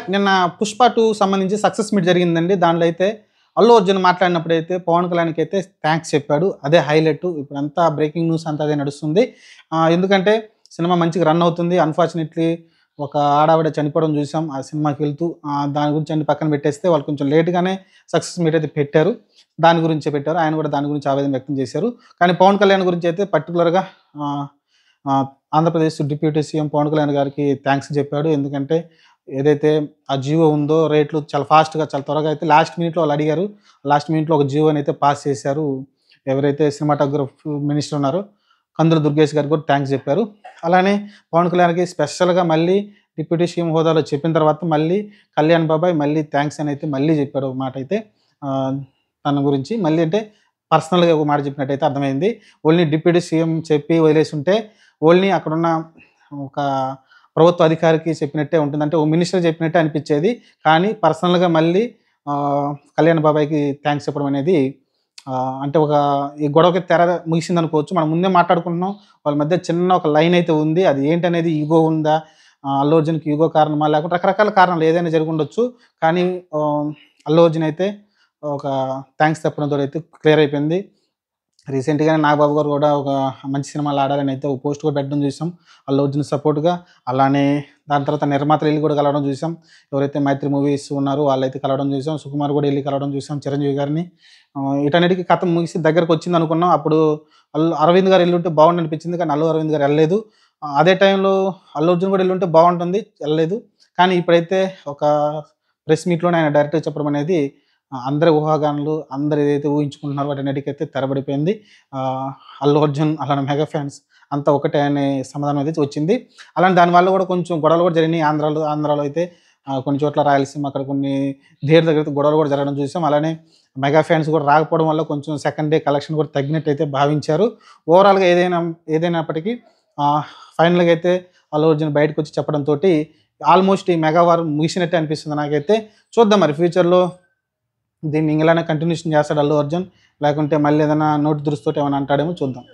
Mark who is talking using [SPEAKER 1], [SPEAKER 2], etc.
[SPEAKER 1] నిన్న 'పుష్ప 2' సంబంధించి success meet జరిగిందండి. దాంట్లో అయితే అల్లు అర్జున్ మాట్లాడినప్పుడైతే పవన్ కళ్యాణ్‌కి అయితే థాంక్స్ చెప్పాడు. అదే హైలైట్. ఇప్పుడంతా బ్రేకింగ్ న్యూస్ అంతా అదే నడుస్తుంది. ఎందుకంటే సినిమా మంచిగా రన్ అవుతుంది. అన్‌ఫార్చునేట్‌లీ ఒక ఆడావిడ చనిపోవడం చూసాం. ఆ సినిమాకి వెళ్తూ దాని గురించి అన్ని పక్కన పెట్టేస్తే వాళ్ళు కొంచెం లేట్‌గానే సక్సెస్ మీట్ అయితే పెట్టారు. దాని గురించే పెట్టారు. ఆయన కూడా దాని గురించి ఆవేదన వ్యక్తం చేశారు. కానీ పవన్ కళ్యాణ్ గురించి అయితే పర్టిక్యులర్‌గా ఆహ్, ఆహ్, ఆంధ్రప్రదేశ్ డిప్యూటీ సీఎం పవన్ కళ్యాణ్ గారికి థాంక్స్ చెప్పాడు. ఎందుకంటే ఏదైతే ఆ జియో ఉందో రేట్లు చాలా ఫాస్ట్‌గా చాలా త్వరగా అయితే లాస్ట్ మినిట్‌లో వాళ్ళు అడిగారు. లాస్ట్ మినిట్‌లో ఒక జియోనైతే పాస్ చేశారు. ఎవరైతే సినిమాటోగ్రఫ్ మినిస్టర్ ఉన్నారో కందుల దుర్గేష్ గారికి కూడా థాంక్స్ చెప్పారు. అలానే పవన్ కళ్యాణ్‌కి స్పెషల్‌గా మళ్ళీ డిప్యూటీ సీఎం హోదాలో చెప్పిన తర్వాత మళ్ళీ కళ్యాణ్ బాబాయ్ మళ్ళీ థాంక్స్ అని అయితే మళ్ళీ చెప్పాడు ఒక మాట అయితే. ఆహ్, తన గురించి మళ్ళీ అంటే పర్సనల్‌గా ఒక మాట చెప్పినట్టయితే అర్థమైంది. ఓన్లీ డిప్యూటీ సీఎం చెప్పి వదిలేసుంటే ఓన్లీ అక్కడున్న ఒక ప్రభుత్వ అధికారికి చెప్పినట్టే ఉంటుంది. అంటే ఓ మినిస్టర్ చెప్పినట్టే అనిపిచ్చేది. కానీ పర్సనల్‌గా మళ్ళీ కళ్యాణ్ బాబాయ్‌కి థాంక్స్ చెప్పడం అనేది అంటే ఈ గొడవకి తెర ముగిసిందనుకోవచ్చు. మనం ముందే మాట్లాడుకుంటున్నాం. వాళ్ళ మధ్య చిన్న ఒక లైన్ అయితే ఉంది. అది ఏంటనేది ఈగో ఉందా? అల్లు అర్జున్‌కి ఈగో కారణమా? లేకపోతే రకరకాల కారణాలు ఏదైనా జరిగుండొచ్చు. కానీ అల్లు అర్జున్ అయితే ఒక థాంక్స్ చెప్పడంతోటైతే క్లియర్ అయిపోయింది. రీసెంట్‌గానే నాగబాబు గారు కూడా ఒక మంచి సినిమాలో ఆడారని అయితే ఒక పోస్ట్ కూడా పెట్టడం చూసాం. అల్లు అర్జున్ సపోర్ట్‌గా. అలానే దాని తర్వాత నిర్మాతలు ఎళ్లి కూడా కలవడం చూసాం. ఎవరైతే మైత్రి మూవీస్ ఉన్నారో వాళ్ళైతే కలవడం చూసాం. సుకుమార్ కూడా ఎళ్లి కలవడం చూసాం చిరంజీవి గారిని. వీటన్నిటికి కథ ముగిసి దగ్గరకొచ్చిందనుకున్నాం. అప్పుడు అరవింద్ గారు ఎళ్ళుంటే బావుండనిపించింది. కానీ అల్లు అరవింద్ గారు ఎళ్ళలేదు. అదే టైంలో అల్లు అర్జున్ కూడా ఎళ్ళుంటే బావుంటుంది. ఎళ్ళలేదు. కానీ ఇప్పుడైతే ఒక ప్రెస్ మీట్‌లోనే ఆయన డైరెక్ట్‌గా చెప్పడం అనేది అందరి ఊహాగానాలు, అందరూ ఏదైతే ఊహించుకుంటున్నారో వాటన్నిటికైతే తెరబడిపోయింది. ఆహ్, అల్లు అర్జున్ అలానే మెగా ఫ్యాన్స్ అంతా ఒకటే అనే సమాధానం అయితే వచ్చింది. అలానే దానివల్ల కూడా కొంచెం గొడవలు కూడా జరిగినాయి. ఆంధ్రాలో అయితే కొన్ని చోట్ల రాయలసీమ అక్కడ కొన్ని దగ్గర అయితే గొడవలు కూడా జరగడం చూసాం. అలానే మెగా ఫ్యాన్స్ కూడా రాకపోవడం వల్ల కొంచెం సెకండ్ డే కలెక్షన్ కూడా తగ్గినట్టయితే భావించారు. ఓవరాల్‌గా ఏదైనప్పటికీ ఆహ్, ఫైనల్‌గా అయితే అల్లు అర్జున్ బయటకొచ్చి చెప్పడంతోటి ఆల్మోస్ట్ ఈ మెగా వార్ ముగిసినట్టే అనిపిస్తుంది నాకైతే. చూద్దాం మరి ఫ్యూచర్‌లో దీన్ని ఇలానే కంటిన్యూషన్ చేస్తాడా అల్లు అర్జున్? లేకుంటే మళ్ళీ ఏదైనా నోటి దురుసుతోటి ఏమైనా అంటాడేమో చూద్దాం.